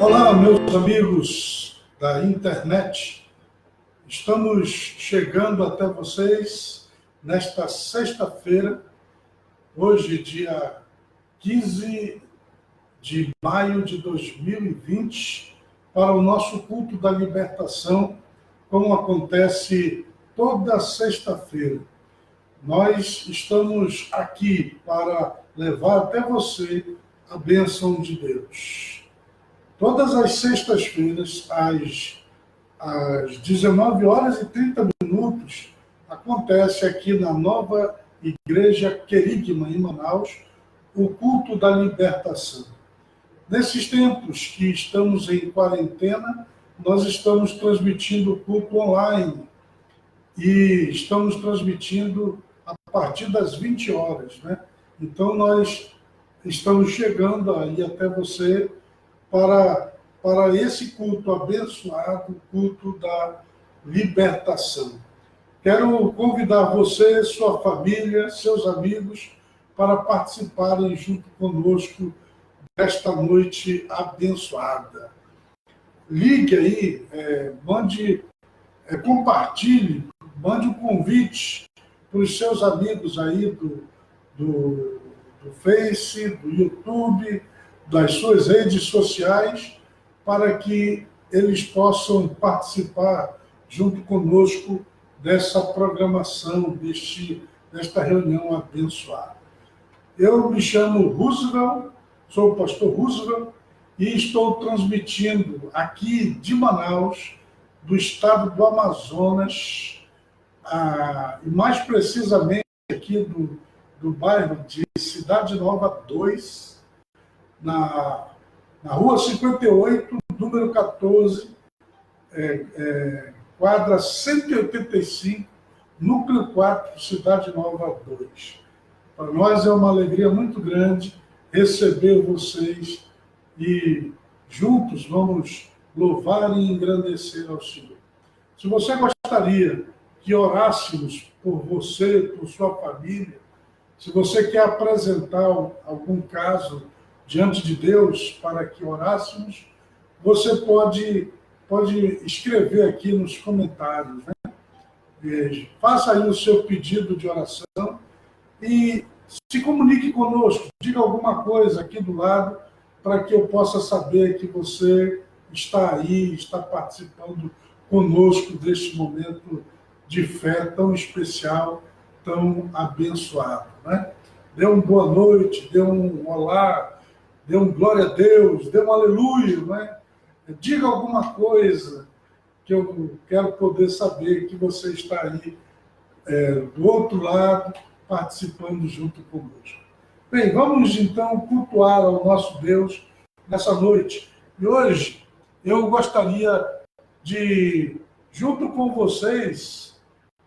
Olá, meus amigos da internet. Estamos chegando até vocês nesta sexta-feira, hoje, dia 15 de maio de 2020, para o nosso culto da libertação, como acontece toda sexta-feira. Nós estamos aqui para levar até você a bênção de Deus. Todas as sextas-feiras, às 19 horas e 30 minutos, acontece aqui na nova Igreja Querigma, em Manaus, o culto da libertação. Nesses tempos que estamos em quarentena, nós estamos transmitindo o culto online e estamos transmitindo a partir das 20 horas, né? Então, nós estamos chegando aí até você para esse culto abençoado, o culto da libertação. Quero convidar você, sua família, seus amigos, para participarem junto conosco desta noite abençoada. Ligue aí, compartilhe, mande um convite para os seus amigos aí do Face, do YouTube, das suas redes sociais, para que eles possam participar junto conosco dessa programação, desta reunião abençoada. Eu me chamo Roosevelt, sou o pastor Roosevelt, e estou transmitindo aqui de Manaus, do estado do Amazonas, e mais precisamente aqui do bairro de Cidade Nova 2, na rua 58, número 14, quadra 185, núcleo 4, Cidade Nova 2. Para nós é uma alegria muito grande receber vocês e juntos vamos louvar e engrandecer ao Senhor. Se você gostaria que orássemos por você, por sua família, se você quer apresentar algum caso diante de Deus para que orássemos, você pode escrever aqui nos comentários, né? Faça aí o seu pedido de oração e se comunique conosco, diga alguma coisa aqui do lado para que eu possa saber que você está aí, está participando conosco deste momento de fé tão especial, tão abençoado, né? Dê uma boa noite, dê um olá, dê um glória a Deus, dê um aleluia, né? Diga alguma coisa que eu quero poder saber que você está aí do outro lado, participando junto conosco. Bem, vamos então cultuar ao nosso Deus nessa noite. E hoje eu gostaria de, junto com vocês,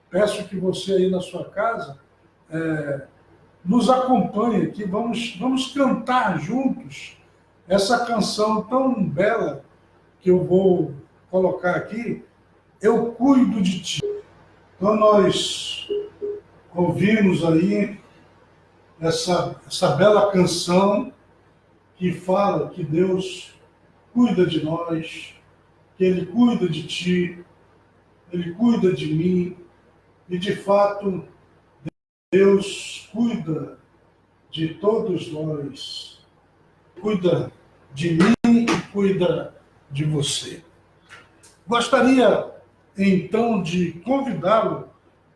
peço que você aí na sua casa nos acompanhe aqui, vamos cantar juntos essa canção tão bela que eu vou colocar aqui, Eu Cuido de Ti. Então nós ouvimos aí essa bela canção que fala que Deus cuida de nós, que Ele cuida de ti, Ele cuida de mim, e de fato Deus cuida de todos nós, cuida de mim e cuida de você. Gostaria, então, de convidá-lo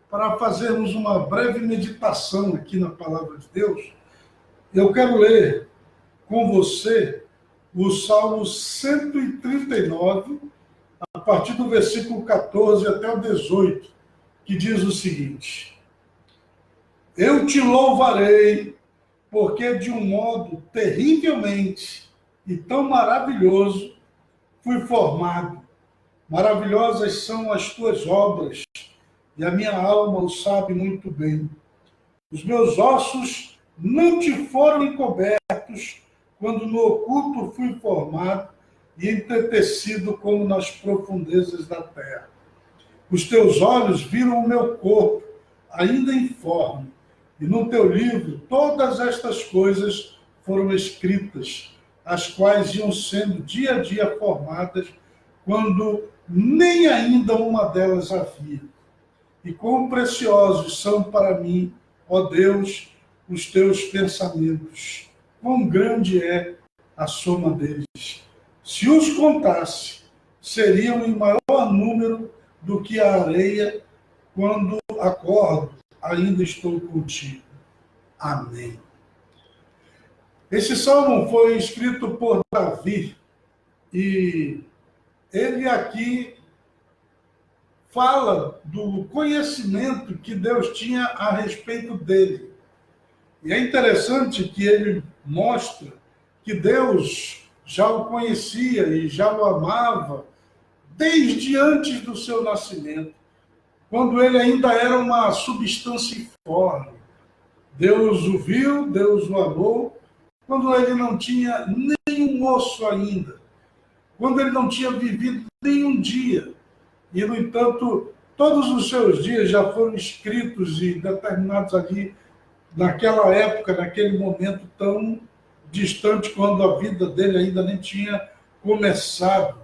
para fazermos uma breve meditação aqui na Palavra de Deus. Eu quero ler com você o Salmo 139, a partir do versículo 14 até o 18, que diz o seguinte: Eu te louvarei, porque de um modo terrivelmente e tão maravilhoso fui formado. Maravilhosas são as tuas obras, e a minha alma o sabe muito bem. Os meus ossos não te foram encobertos, quando no oculto fui formado e entretecido como nas profundezas da terra. Os teus olhos viram o meu corpo, ainda informe, e no teu livro todas estas coisas foram escritas, as quais iam sendo dia a dia formadas, quando nem ainda uma delas havia. E quão preciosos são para mim, ó Deus, os teus pensamentos. Quão grande é a soma deles. Se os contasse, seriam em maior número do que a areia. Quando acordo, ainda estou contigo. Amém. Esse salmo foi escrito por Davi, e ele aqui fala do conhecimento que Deus tinha a respeito dele. E é interessante que ele mostra que Deus já o conhecia e já o amava desde antes do seu nascimento, quando ele ainda era uma substância informe. Deus o viu, Deus o amou, quando ele não tinha nenhum osso ainda, quando ele não tinha vivido nenhum dia. E, no entanto, todos os seus dias já foram escritos e determinados ali, naquela época, naquele momento tão distante, quando a vida dele ainda nem tinha começado.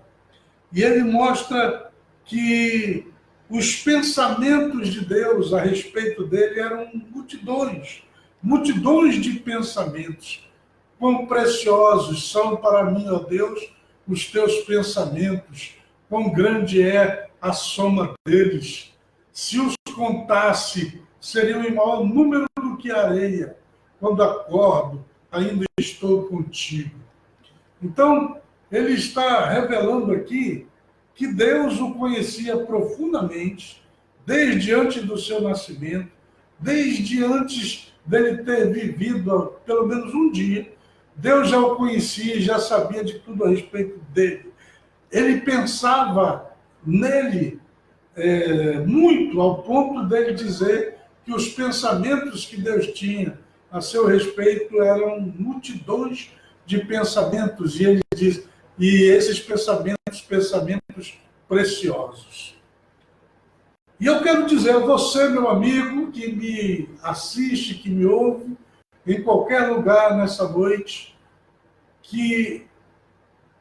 E ele mostra que os pensamentos de Deus a respeito dele eram multidões, multidões de pensamentos. Quão preciosos são para mim, ó Deus, os teus pensamentos, quão grande é a soma deles. Se os contasse, seriam em maior número do que a areia. Quando acordo, ainda estou contigo. Então, ele está revelando aqui que Deus o conhecia profundamente, desde antes do seu nascimento, desde antes dele ter vivido pelo menos um dia. Deus já o conhecia e já sabia de tudo a respeito dele. Ele pensava nele muito, ao ponto dele dizer que os pensamentos que Deus tinha a seu respeito eram multidões de pensamentos, e ele diz, e esses pensamentos preciosos. E eu quero dizer a você, meu amigo, que me assiste, que me ouve, em qualquer lugar nessa noite, que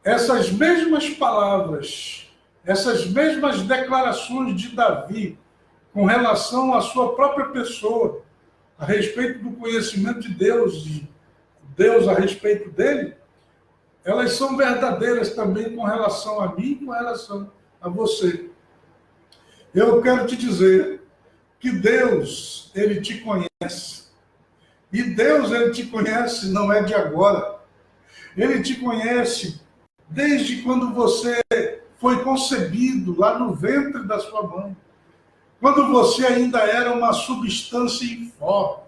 essas mesmas palavras, essas mesmas declarações de Davi com relação à sua própria pessoa, a respeito do conhecimento de Deus a respeito dele, elas são verdadeiras também com relação a mim e com relação a você. Eu quero te dizer que Deus, ele te conhece. E Deus, ele te conhece não é de agora. Ele te conhece desde quando você foi concebido lá no ventre da sua mãe. Quando você ainda era uma substância informe.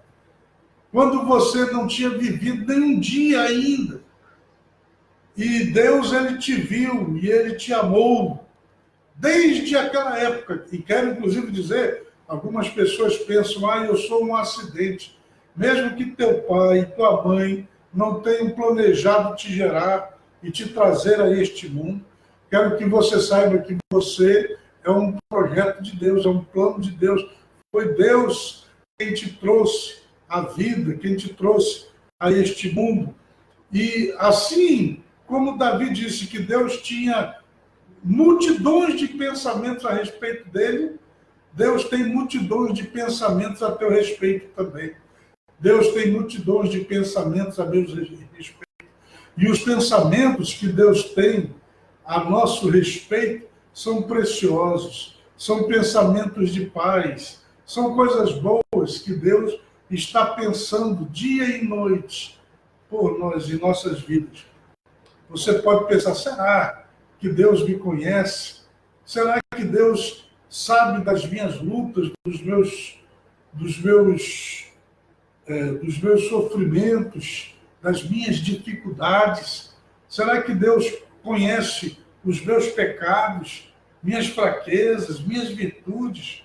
Quando você não tinha vivido nenhum dia ainda. E Deus, ele te viu e ele te amou desde aquela época. E quero, inclusive, dizer, algumas pessoas pensam, eu sou um acidente. Mesmo que teu pai e tua mãe não tenham planejado te gerar e te trazer a este mundo, quero que você saiba que você é um projeto de Deus, é um plano de Deus. Foi Deus quem te trouxe a vida, quem te trouxe a este mundo. E assim como Davi disse que Deus tinha multidões de pensamentos a respeito dele, Deus tem multidões de pensamentos a teu respeito também. Deus tem multidões de pensamentos a meu respeito. E os pensamentos que Deus tem a nosso respeito são preciosos, são pensamentos de paz, são coisas boas que Deus está pensando dia e noite por nós e nossas vidas. Você pode pensar, será que Deus me conhece? Será que Deus sabe das minhas lutas, dos meus sofrimentos, das minhas dificuldades? Será que Deus conhece os meus pecados, minhas fraquezas, minhas virtudes?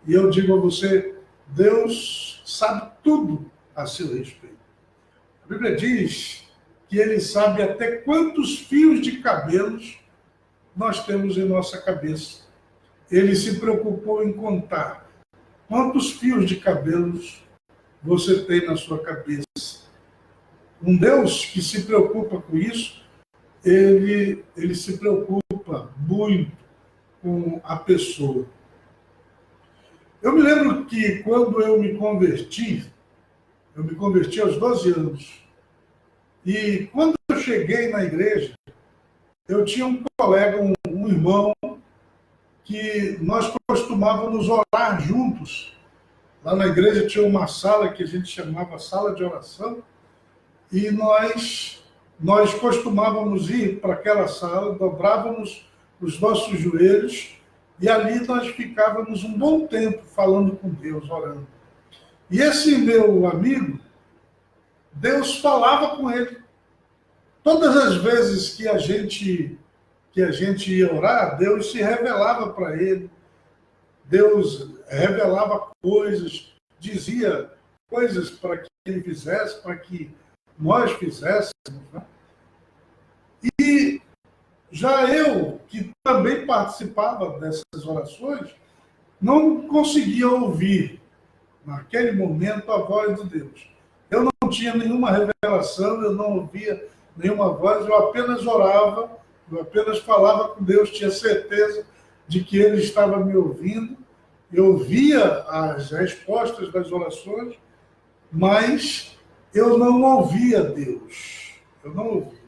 E eu digo a você, Deus sabe tudo a seu respeito. A Bíblia diz que ele sabe até quantos fios de cabelos nós temos em nossa cabeça. Ele se preocupou em contar quantos fios de cabelos você tem na sua cabeça. Um Deus que se preocupa com isso, ele se preocupa muito com a pessoa. Eu me lembro que quando eu me converti aos 12 anos, e quando eu cheguei na igreja, eu tinha um colega, um irmão, que nós costumávamos orar juntos. Lá na igreja tinha uma sala que a gente chamava sala de oração, e nós costumávamos ir para aquela sala, dobrávamos os nossos joelhos, e ali nós ficávamos um bom tempo falando com Deus, orando. E esse meu amigo, Deus falava com ele. Todas as vezes que a gente ia orar, Deus se revelava para ele. Deus revelava coisas, dizia coisas para que ele fizesse, para que nós fizéssemos. Né? E já eu, que também participava dessas orações, não conseguia ouvir, naquele momento, a voz de Deus. Eu não tinha nenhuma revelação, eu não ouvia nenhuma voz, eu apenas orava, eu apenas falava com Deus, tinha certeza de que Ele estava me ouvindo, eu via as respostas das orações, mas eu não ouvia Deus, eu não ouvia.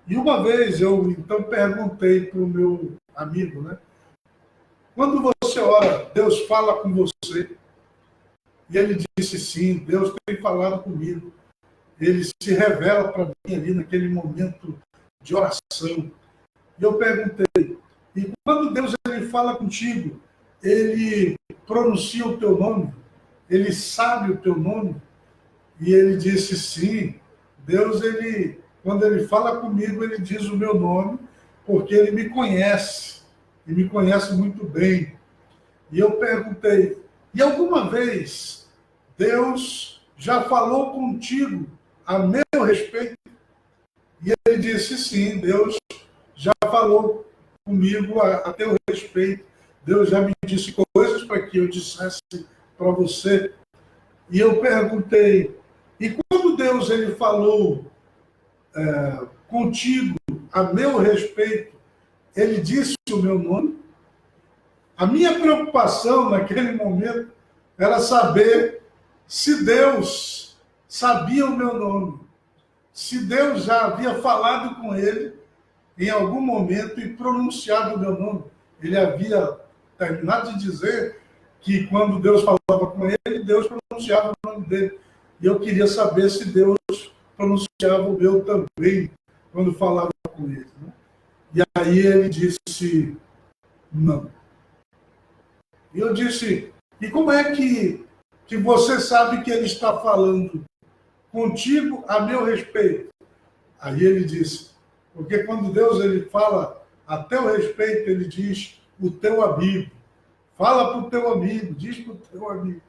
E uma vez eu então perguntei para o meu amigo, né? Quando você ora, Deus fala com você? E ele disse, sim, Deus tem falado comigo. Ele se revela para mim ali naquele momento de oração. E eu perguntei, e quando Deus ele fala contigo, ele pronuncia o teu nome? Ele sabe o teu nome? E ele disse, sim, Deus, quando ele fala comigo, ele diz o meu nome, porque ele me conhece, e me conhece muito bem. E eu perguntei, e alguma vez Deus já falou contigo a meu respeito? E ele disse, sim, Deus já falou comigo a teu respeito. Deus já me disse coisas para que eu dissesse para você. E eu perguntei, e quando Deus ele falou contigo a meu respeito, ele disse o meu nome? A minha preocupação naquele momento era saber se Deus sabia o meu nome, se Deus já havia falado com ele em algum momento e pronunciado o meu nome. Ele havia terminado de dizer que quando Deus falava com ele, Deus pronunciava o nome dele. E eu queria saber se Deus pronunciava o meu também, quando falava com ele. Né? E aí ele disse, não. E eu disse, e como é que você sabe que ele está falando contigo a meu respeito? Aí ele disse, porque quando Deus ele fala a teu respeito, ele diz o teu amigo. Fala para o teu amigo, diz para o teu amigo.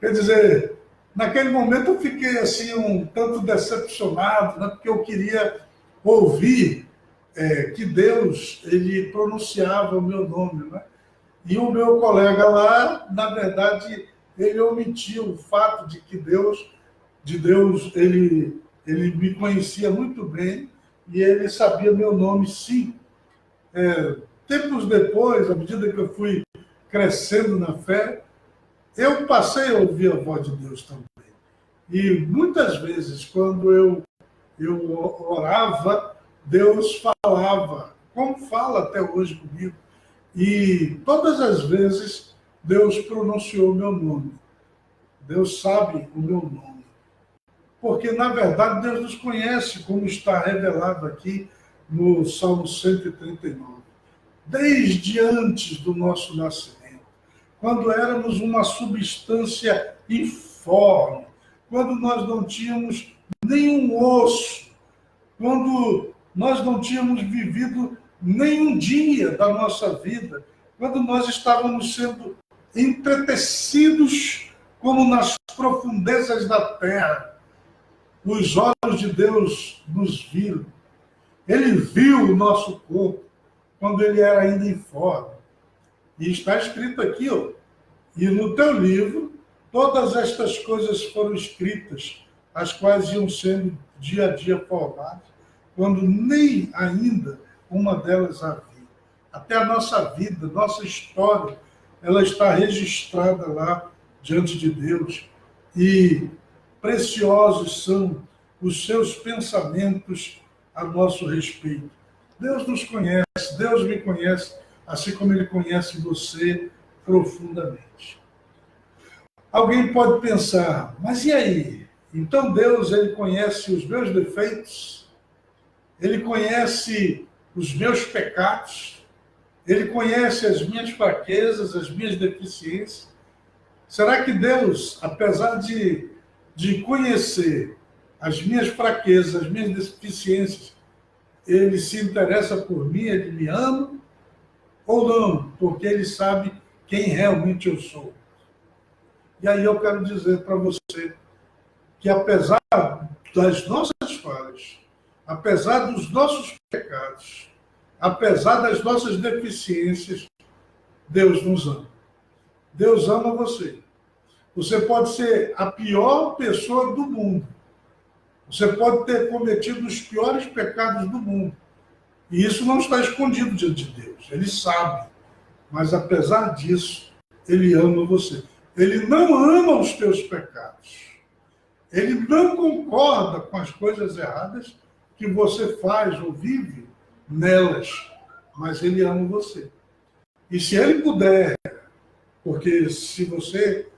Quer dizer, naquele momento eu fiquei assim um tanto decepcionado, né, porque eu queria ouvir que Deus ele pronunciava o meu nome, né? E o meu colega lá, na verdade, ele omitiu o fato de que Deus, ele me conhecia muito bem e ele sabia meu nome, sim. Tempos depois, à medida que eu fui crescendo na fé, eu passei a ouvir a voz de Deus também. E muitas vezes, quando eu orava, Deus falava, como fala até hoje comigo. E todas as vezes Deus pronunciou o meu nome. Deus sabe o meu nome. Porque, na verdade, Deus nos conhece, como está revelado aqui no Salmo 139. Desde antes do nosso nascimento, quando éramos uma substância informe, quando nós não tínhamos nenhum osso, quando nós não tínhamos vivido nenhum dia da nossa vida, quando nós estávamos sendo entretecidos como nas profundezas da terra, os olhos de Deus nos viram. Ele viu o nosso corpo quando ele era ainda informe. E está escrito aqui, ó, e no teu livro, todas estas coisas foram escritas, as quais iam sendo dia a dia formadas, quando nem ainda uma delas havia. Até a nossa vida, nossa história, ela está registrada lá diante de Deus. E preciosos são os seus pensamentos a nosso respeito. Deus nos conhece, Deus me conhece, assim como Ele conhece você profundamente. Alguém pode pensar, mas e aí? Então Deus, Ele conhece os meus defeitos? Ele conhece os meus pecados? Ele conhece as minhas fraquezas, as minhas deficiências? Será que Deus, apesar de conhecer as minhas fraquezas, as minhas deficiências, Ele se interessa por mim, Ele me ama? Ou não? Porque Ele sabe quem realmente eu sou. E aí eu quero dizer para você que apesar das nossas falhas, apesar dos nossos pecados, apesar das nossas deficiências, Deus nos ama. Deus ama você. Você pode ser a pior pessoa do mundo. Você pode ter cometido os piores pecados do mundo. E isso não está escondido diante de Deus. Ele sabe. Mas apesar disso, Ele ama você. Ele não ama os teus pecados. Ele não concorda com as coisas erradas que você faz ou vive nelas. Mas Ele ama você. E se Ele puder, porque se você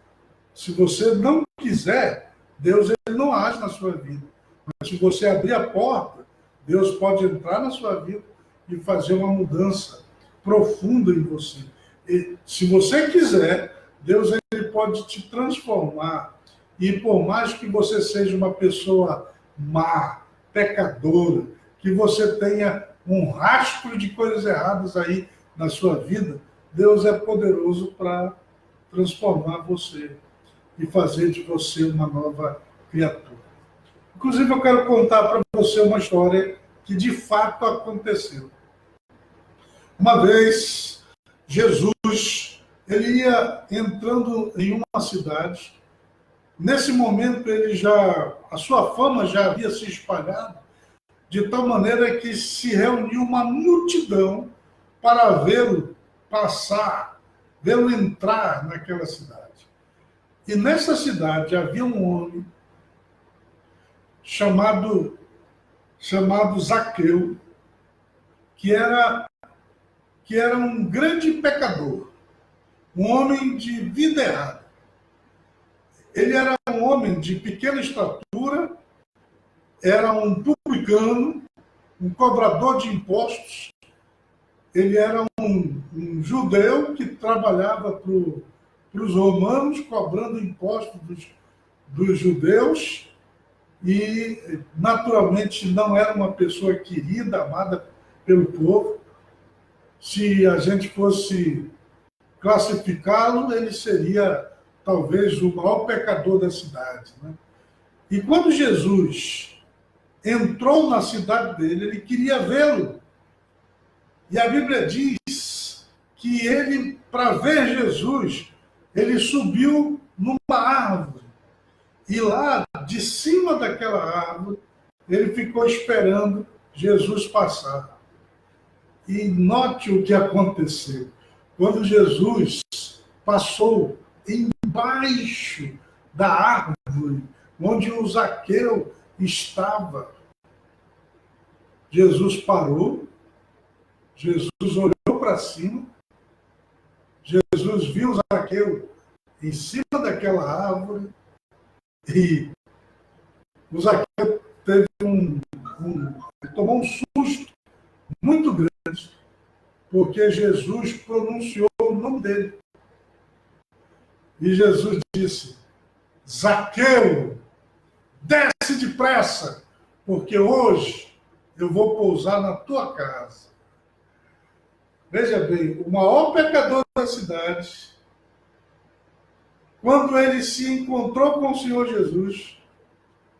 não quiser, Deus ele não age na sua vida. Mas se você abrir a porta, Deus pode entrar na sua vida e fazer uma mudança profunda em você. E se você quiser, Deus ele pode te transformar. E por mais que você seja uma pessoa má, pecadora, que você tenha um rastro de coisas erradas aí na sua vida, Deus é poderoso para transformar você e fazer de você uma nova criatura. Inclusive, eu quero contar para você uma história que de fato aconteceu. Uma vez, Jesus, ele ia entrando em uma cidade. Nesse momento, a sua fama já havia se espalhado, de tal maneira que se reuniu uma multidão para vê-lo passar, vê-lo entrar naquela cidade. E nessa cidade havia um homem chamado Zaqueu, que era um grande pecador, um homem de vida errada. Ele era um homem de pequena estatura, era um publicano, um cobrador de impostos. Ele era um judeu que trabalhava para os romanos, cobrando impostos dos judeus, e naturalmente não era uma pessoa querida, amada pelo povo. Se a gente fosse classificá-lo, ele seria talvez o maior pecador da cidade, né? E quando Jesus entrou na cidade dele, ele queria vê-lo. E a Bíblia diz que ele, para ver Jesus, ele subiu numa árvore. E lá, de cima daquela árvore, ele ficou esperando Jesus passar. E note o que aconteceu. Quando Jesus passou embaixo da árvore, onde o Zaqueu estava, Jesus parou, Jesus olhou para cima, Jesus viu o Zaqueu em cima daquela árvore, e o Zaqueu tomou um susto muito grande, porque Jesus pronunciou o nome dele. E Jesus disse: Zaqueu, desce depressa, porque hoje eu vou pousar na tua casa. Veja bem, o maior pecador da cidade, quando ele se encontrou com o Senhor Jesus,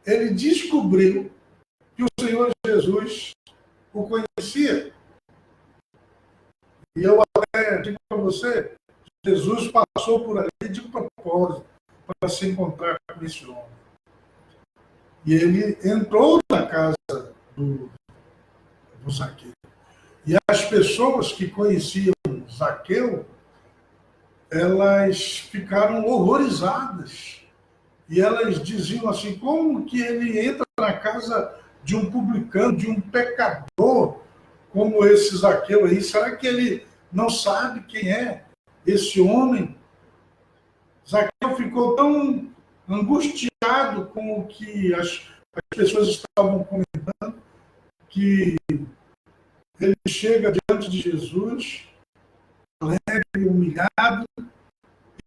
ele descobriu que o Senhor Jesus o conhecia. E eu até digo para você, Jesus passou por ali de propósito para se encontrar com esse homem. E ele entrou na casa do Zaqueu. E as pessoas que conheciam Zaqueu, elas ficaram horrorizadas. E elas diziam assim, como que ele entra na casa de um publicano, de um pecador, como esse Zaqueu aí? Será que ele não sabe quem é esse homem? Zaqueu ficou tão angustiado com o que as pessoas estavam comentando, que ele chega diante de Jesus, alegre, humilhado,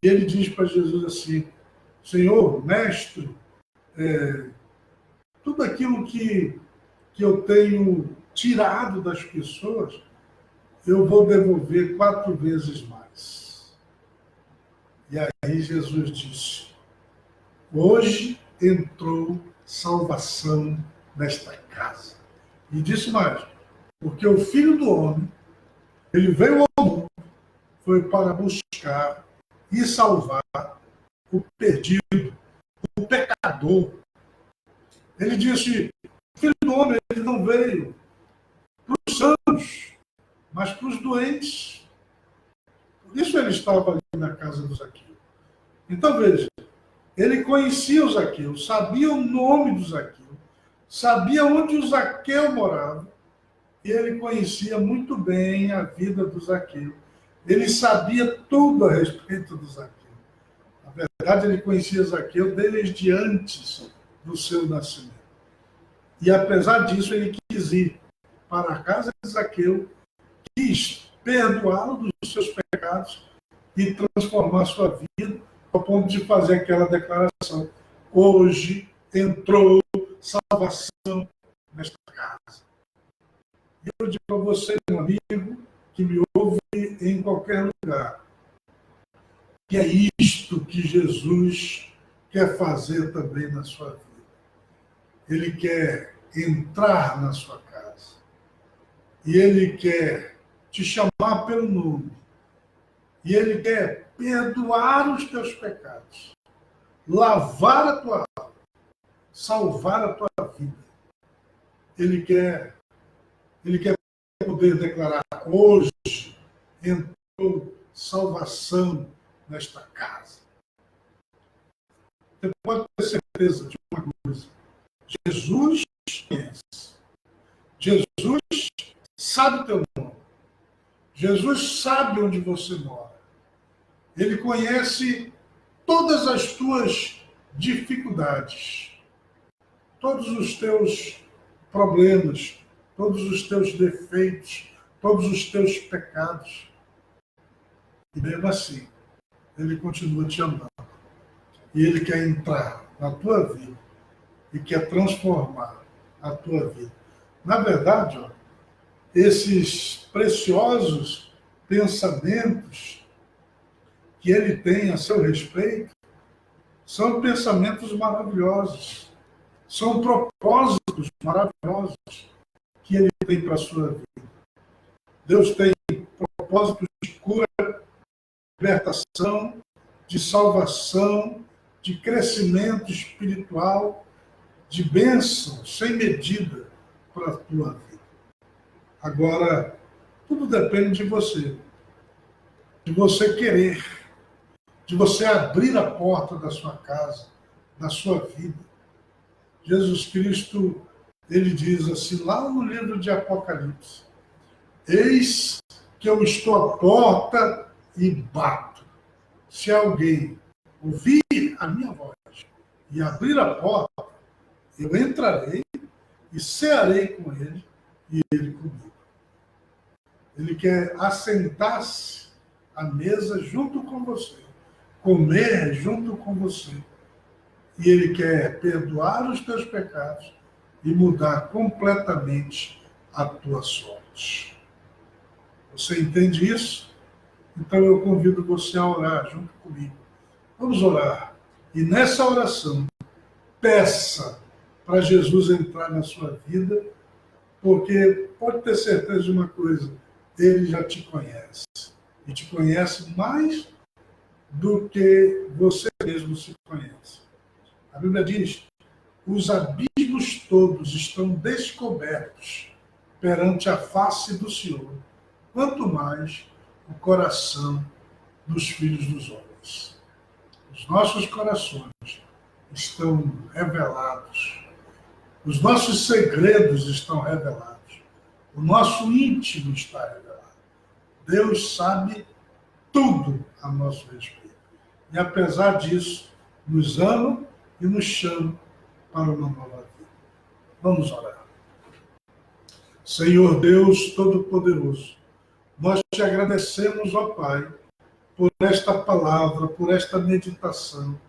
e ele diz para Jesus assim, Senhor, mestre, tudo aquilo que eu tenho tirado das pessoas, eu vou devolver 4 vezes mais. E aí Jesus disse, hoje entrou salvação nesta casa. E disse mais, porque o Filho do Homem, ele veio ao mundo, foi para buscar e salvar o perdido, o pecador. Ele disse, o Filho do Homem, ele não veio para os sãos, mas para os doentes. Por isso ele estava ali na casa do Zaqueu. Então veja, ele conhecia o Zaqueu, sabia o nome do Zaqueu, sabia onde o Zaqueu morava, e ele conhecia muito bem a vida do Zaqueu. Ele sabia tudo a respeito do Zaqueu. Na verdade, ele conhecia Zaqueu desde antes do seu nascimento. E apesar disso, ele quis ir para a casa de Zaqueu, quis perdoá-lo dos seus pecados e transformar sua vida, ao ponto de fazer aquela declaração. Hoje entrou salvação nesta casa. E eu digo a você, meu amigo, que me ouve em qualquer lugar, que é isto que Jesus quer fazer também na sua vida. Ele quer entrar na sua casa. E ele quer te chamar pelo nome. E ele quer perdoar os teus pecados, lavar a tua alma, salvar a tua vida. Ele quer poder declarar, hoje entrou salvação nesta casa. Você pode ter certeza de uma coisa. Jesus conhece. Jesus sabe o teu nome. Jesus sabe onde você mora. Ele conhece todas as tuas dificuldades, todos os teus problemas, todos os teus defeitos, todos os teus pecados. E mesmo assim, ele continua te amando. E ele quer entrar na tua vida e quer transformar a tua vida. Na verdade, esses preciosos pensamentos que ele tem a seu respeito são pensamentos maravilhosos, são propósitos maravilhosos que ele tem para a sua vida. Deus tem propósitos de cura, libertação, de salvação, de crescimento espiritual, de bênção sem medida para a tua vida. Agora, tudo depende de você querer, de você abrir a porta da sua casa, da sua vida. Jesus Cristo, ele diz assim, lá no livro de Apocalipse, eis que eu estou à porta e bato. Se alguém ouvir a minha voz e abrir a porta, eu entrarei e cearei com ele e ele comigo. Ele quer assentar-se à mesa junto com você, comer junto com você. E ele quer perdoar os teus pecados e mudar completamente a tua sorte. Você entende isso? Então eu convido você a orar junto comigo. Vamos orar. E nessa oração, peça para Jesus entrar na sua vida, porque pode ter certeza de uma coisa, ele já te conhece. E te conhece mais do que você mesmo se conhece. A Bíblia diz, os abismos todos estão descobertos perante a face do Senhor, quanto mais o coração dos filhos dos homens. Os nossos corações estão revelados, os nossos segredos estão revelados, o nosso íntimo está revelado. Deus sabe tudo a nosso respeito. E apesar disso, nos ama e nos chama para uma nova vida. Vamos orar. Senhor Deus Todo-Poderoso, nós te agradecemos, ó Pai, por esta palavra, por esta meditação.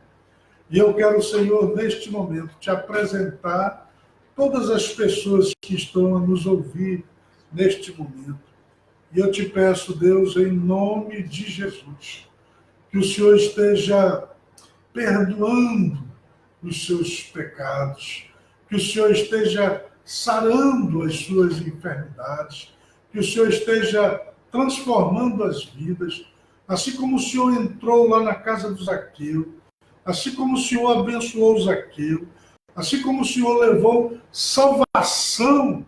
E eu quero, Senhor, neste momento, te apresentar todas as pessoas que estão a nos ouvir neste momento. E eu te peço, Deus, em nome de Jesus, que o Senhor esteja perdoando os seus pecados, que o Senhor esteja sarando as suas enfermidades, que o Senhor esteja transformando as vidas, assim como o Senhor entrou lá na casa do Zaqueu, assim como o Senhor abençoou o Zaqueu, assim como o Senhor levou salvação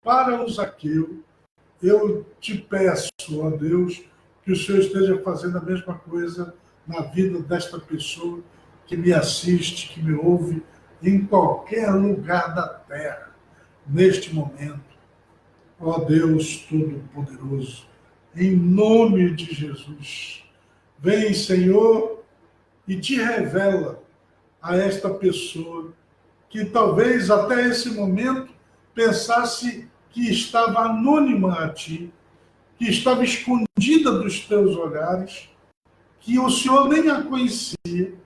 para o Zaqueu, eu te peço, ó Deus, que o Senhor esteja fazendo a mesma coisa na vida desta pessoa que me assiste, que me ouve, em qualquer lugar da terra, neste momento. Ó Deus Todo-Poderoso, em nome de Jesus, vem, Senhor, e te revela a esta pessoa que talvez até esse momento pensasse que estava anônima a ti, que estava escondida dos teus olhares, que o Senhor nem a conhecia,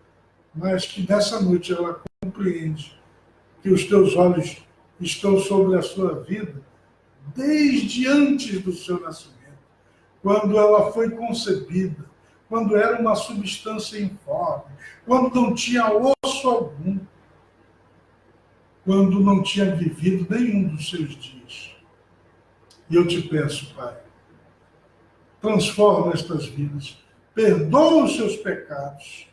mas que nessa noite ela compreende que os teus olhos estão sobre a sua vida desde antes do seu nascimento, quando ela foi concebida, quando era uma substância informe, quando não tinha osso algum, quando não tinha vivido nenhum dos seus dias. E eu te peço, Pai, transforma estas vidas, perdoa os seus pecados,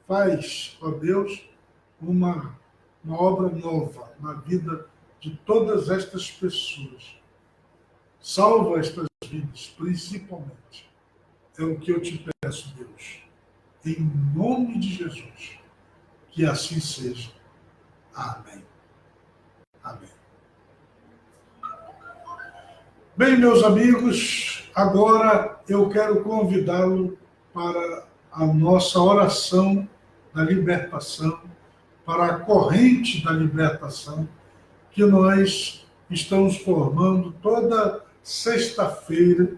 faz, ó Deus, uma obra nova na vida de todas estas pessoas. Salva estas vidas, principalmente. É o que eu te peço, Deus. Em nome de Jesus. Que assim seja. Amém. Amém. Bem, meus amigos, agora eu quero convidá-lo para a nossa oração da libertação, para a corrente da libertação, que nós estamos formando toda sexta-feira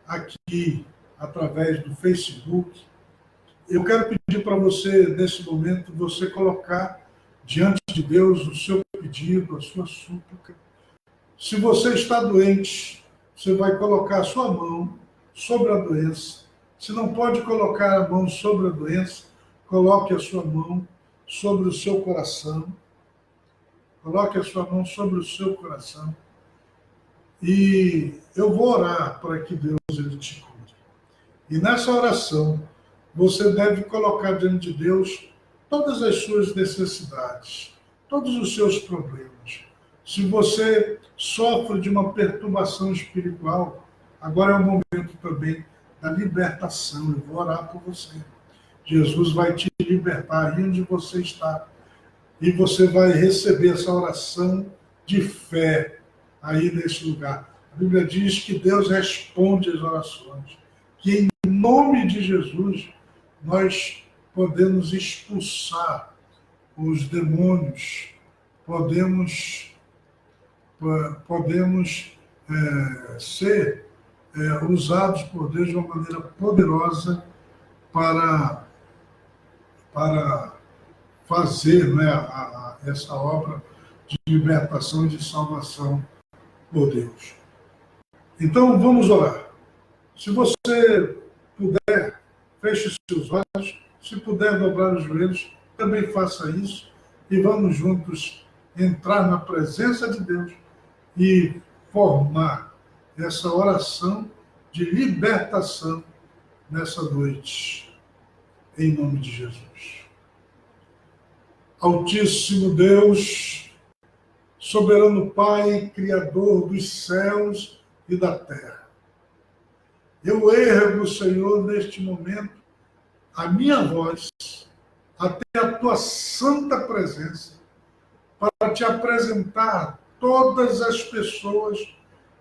aqui, através do Facebook. Eu quero pedir para você, nesse momento, você colocar diante de Deus o seu pedido, a sua súplica. Se você está doente, você vai colocar a sua mão sobre a doença. Se não pode colocar a mão sobre a doença, coloque a sua mão sobre o seu coração. Coloque a sua mão sobre o seu coração. E eu vou orar para que Deus ele te cure. E nessa oração, você deve colocar diante de Deus todas as suas necessidades, todos os seus problemas. Se você sofre de uma perturbação espiritual, agora é o momento também da libertação. Eu vou orar por você. Jesus vai te libertar aí onde você está. E você vai receber essa oração de fé aí nesse lugar. A Bíblia diz que Deus responde às orações. Que em nome de Jesus nós podemos expulsar os demônios, podemos ser usados por Deus de uma maneira poderosa para fazer, né, essa obra de libertação e de salvação por Deus. Então, vamos orar. Se você puder, feche os seus olhos. Se puder dobrar os joelhos, também faça isso. E vamos juntos entrar na presença de Deus e formar essa oração de libertação nessa noite, em nome de Jesus. Altíssimo Deus, soberano Pai, Criador dos céus e da terra. Eu ergo, Senhor, neste momento, a minha voz até a tua santa presença para te apresentar todas as pessoas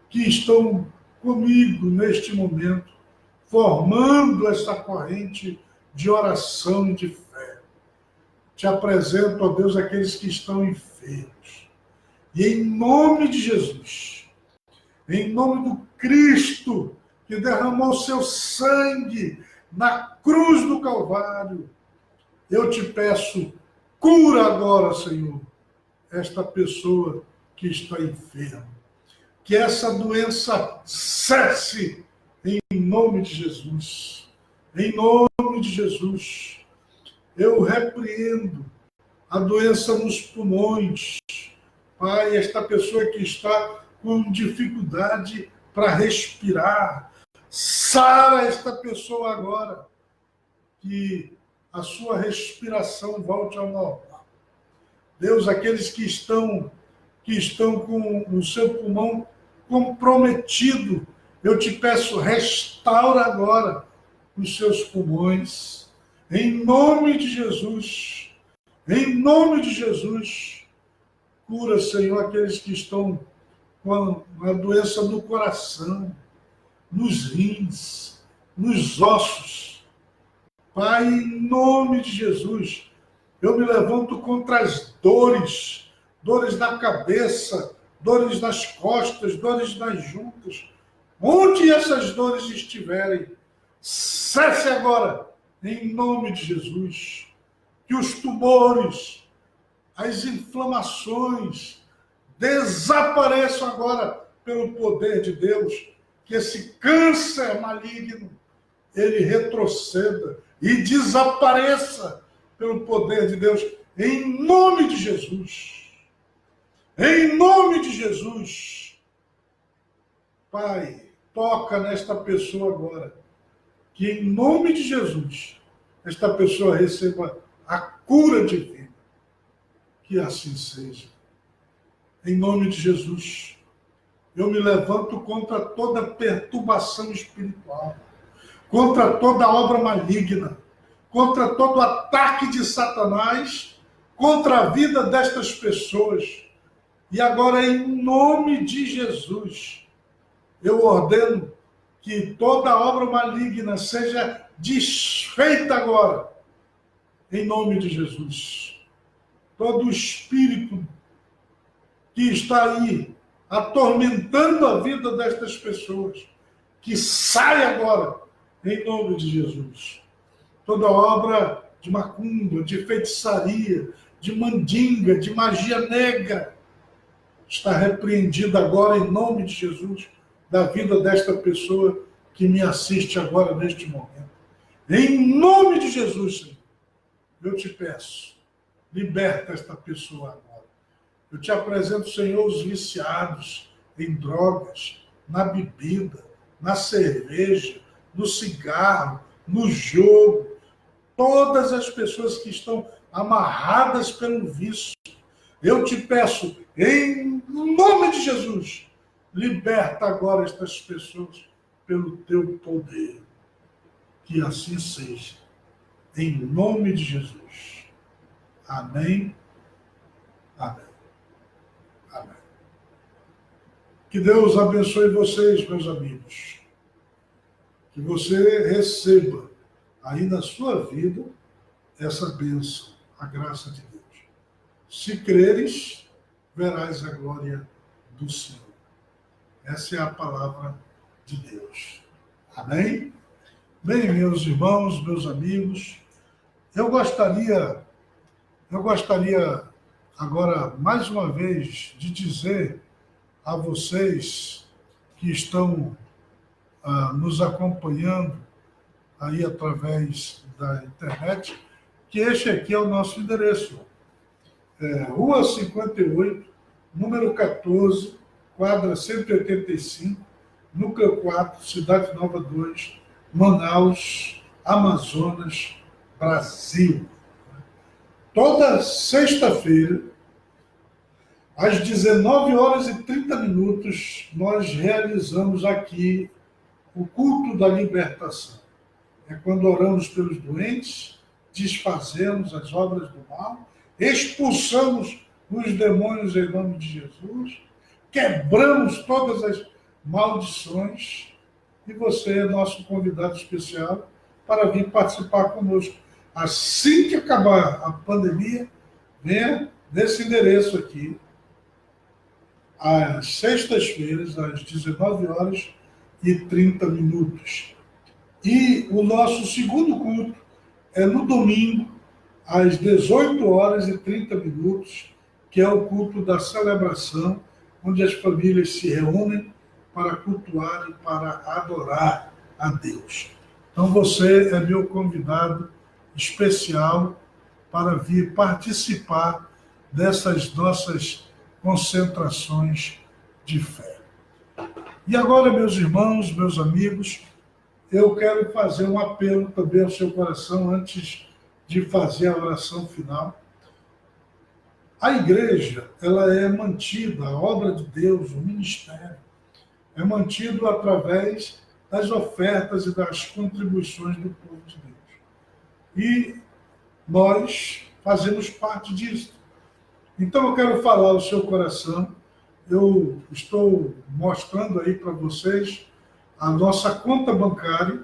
que estão comigo neste momento, formando essa corrente de oração e de fé. Te apresento, ó Deus, aqueles que estão enfermos. E em nome de Jesus, em nome do Cristo, que derramou seu sangue na cruz do Calvário, eu te peço, cura agora, Senhor, esta pessoa que está enferma. Que essa doença cesse em nome de Jesus. Em nome de Jesus. Eu repreendo a doença nos pulmões. Pai, esta pessoa que está com dificuldade para respirar, sara esta pessoa agora, que a sua respiração volte ao normal. Deus, aqueles que estão com o seu pulmão comprometido, eu te peço, restaura agora os seus pulmões, em nome de Jesus. Em nome de Jesus, cura, Senhor, aqueles que estão com a doença no coração, nos rins, nos ossos. Pai, em nome de Jesus, eu me levanto contra as dores na cabeça, dores nas costas, dores nas juntas. Onde essas dores estiverem, cesse agora, em nome de Jesus. Que os tumores, as inflamações desapareçam agora pelo poder de Deus. Que esse câncer maligno, ele retroceda e desapareça pelo poder de Deus, em nome de Jesus. Em nome de Jesus. Pai, toca nesta pessoa agora, que em nome de Jesus, esta pessoa receba a cura divina. Que assim seja. Em nome de Jesus, eu me levanto contra toda perturbação espiritual, contra toda obra maligna, contra todo ataque de Satanás, contra a vida destas pessoas. E agora, em nome de Jesus, eu ordeno que toda obra maligna seja desfeita agora, em nome de Jesus. Todo espírito que está aí atormentando a vida destas pessoas, que sai agora, em nome de Jesus. Toda obra de macumba, de feitiçaria, de mandinga, de magia negra, está repreendida agora em nome de Jesus, da vida desta pessoa que me assiste agora neste momento. Em nome de Jesus, Senhor, eu te peço, liberta esta pessoa agora. Eu te apresento, Senhor, os viciados em drogas, na bebida, na cerveja, no cigarro, no jogo. Todas as pessoas que estão amarradas pelo vício. Eu te peço, em nome de Jesus, liberta agora estas pessoas pelo teu poder. Que assim seja. Em nome de Jesus. Amém. Amém. Amém. Que Deus abençoe vocês, meus amigos. Que você receba aí na sua vida essa bênção, a graça de Deus. Se creres, verás a glória do Senhor. Essa é a palavra de Deus. Amém? Bem, meus irmãos, meus amigos, eu gostaria agora, mais uma vez, de dizer a vocês que estão nos acompanhando aí através da internet, que este aqui é o nosso endereço. Rua 58, número 14, quadra 185, Núcleo 4, Cidade Nova 2, Manaus, Amazonas, Brasil. Toda sexta-feira, às 19 horas e 30 minutos, nós realizamos aqui o culto da libertação. É quando oramos pelos doentes, desfazemos as obras do mal, expulsamos os demônios em nome de Jesus, quebramos todas as maldições, e você é nosso convidado especial para vir participar conosco. Assim que acabar a pandemia, venha nesse endereço aqui, às sextas-feiras, às 19 horas e 30 minutos. E o nosso segundo culto é no domingo, às 18 horas e 30 minutos, que é o culto da celebração, onde as famílias se reúnem para cultuar e para adorar a Deus. Então você é meu convidado especial para vir participar dessas nossas concentrações de fé. E agora, meus irmãos, meus amigos, eu quero fazer um apelo também ao seu coração antes de fazer a oração final. A igreja, ela é mantida, a obra de Deus, o ministério, é mantido através das ofertas e das contribuições do povo de Deus. E nós fazemos parte disso. Então eu quero falar ao seu coração, eu estou mostrando aí para vocês a nossa conta bancária,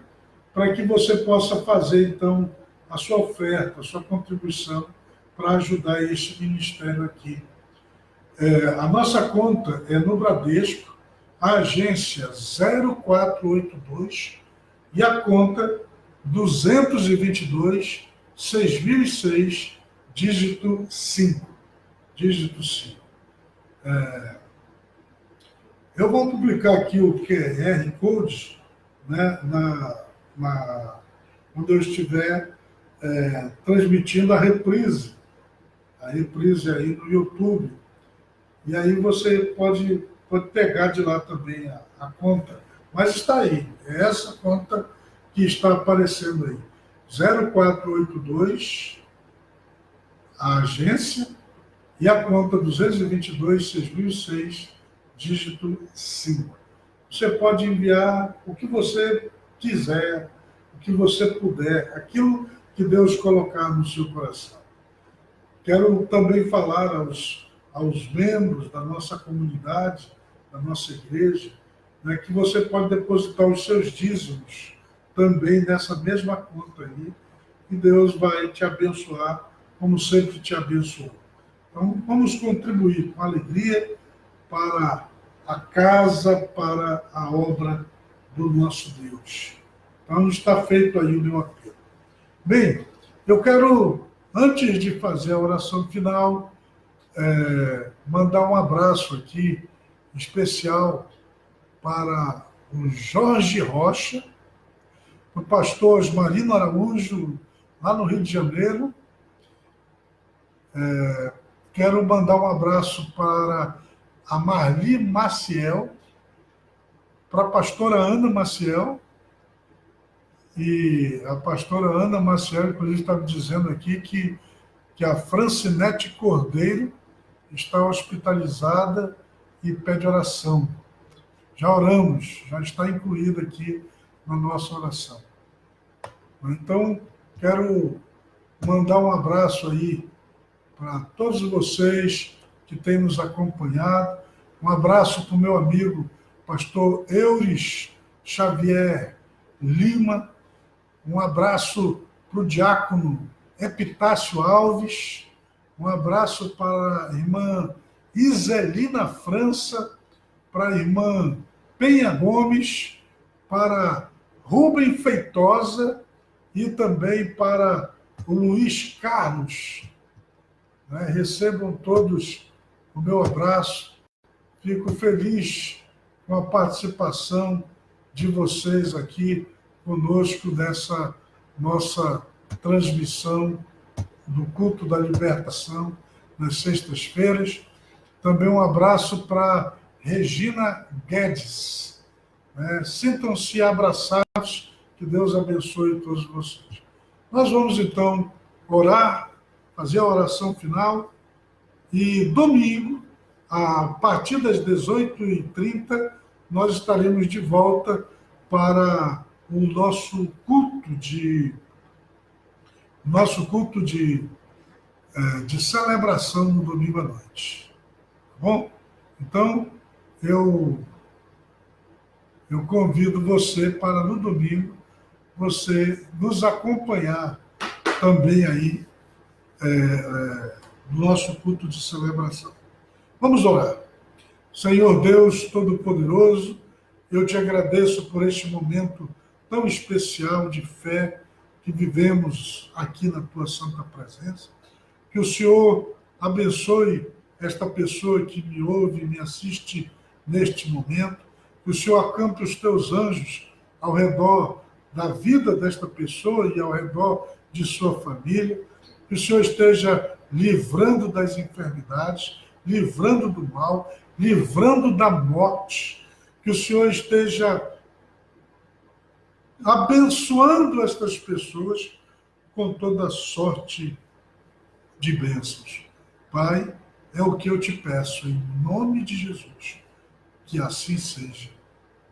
para que você possa fazer, então, a sua oferta, a sua contribuição para ajudar este ministério aqui. A nossa conta é no Bradesco, a agência 0482 e a conta 222-6006, dígito 5. Dígito 5. Eu vou publicar aqui o QR Code, né, quando eu estiver transmitindo a reprise aí no YouTube. E aí você pode pegar de lá também a conta. Mas está aí, é essa conta que está aparecendo aí. 0482, a agência, e a conta 222-6006, dígito 5. Você pode enviar o que você quiser, o que você puder, aquilo que Deus colocar no seu coração. Quero também falar aos membros da nossa comunidade, da nossa igreja, né, que você pode depositar os seus dízimos também nessa mesma conta aí, e Deus vai te abençoar, como sempre te abençoou. Então, vamos contribuir com alegria para a casa, para a obra do nosso Deus. Então, está feito aí o meu apelo. Bem, eu quero, antes de fazer a oração final, mandar um abraço aqui especial para o Jorge Rocha, o pastor Osmarino Araújo, lá no Rio de Janeiro. Quero mandar um abraço para a Marli Maciel, para a pastora Ana Maciel, e a pastora Ana Maciel, inclusive, está me dizendo aqui que a Francinete Cordeiro está hospitalizada e pede oração. Já oramos, já está incluída aqui na nossa oração. Então, quero mandar um abraço aí para todos vocês que têm nos acompanhado. Um abraço para o meu amigo, pastor Euris Xavier Lima. Um abraço para o diácono Epitácio Alves. Um abraço para a irmã Iselina França, para a irmã Penha Gomes, para Rubem Feitosa e também para o Luiz Carlos. Recebam todos o meu abraço. Fico feliz com a participação de vocês aqui conosco nessa nossa transmissão do culto da libertação nas sextas-feiras. Também um abraço para Regina Guedes. Sintam-se abraçados, que Deus abençoe todos vocês. Nós vamos então orar fazer a oração final. E domingo, a partir das 18h30, nós estaremos de volta para o nosso culto de celebração no domingo à noite. Tá bom? Então, eu convido você para no domingo você nos acompanhar também aí no nosso culto de celebração. Vamos orar. Senhor Deus Todo-Poderoso, eu te agradeço por este momento tão especial de fé que vivemos aqui na tua santa presença. Que o Senhor abençoe esta pessoa que me ouve e me assiste neste momento. Que o Senhor acampe os teus anjos ao redor da vida desta pessoa e ao redor de sua família. Que o Senhor esteja livrando das enfermidades, livrando do mal, livrando da morte. Que o Senhor esteja abençoando estas pessoas com toda sorte de bênçãos. Pai, é o que eu te peço, em nome de Jesus. Que assim seja.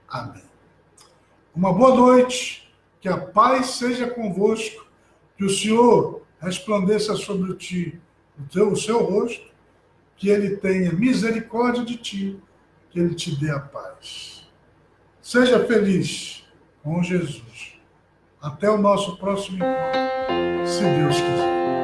Amém. Uma boa noite, que a paz seja convosco, que o Senhor resplandeça sobre ti o seu rosto, que ele tenha misericórdia de ti, que ele te dê a paz. Seja feliz com Jesus. Até o nosso próximo encontro, se Deus quiser.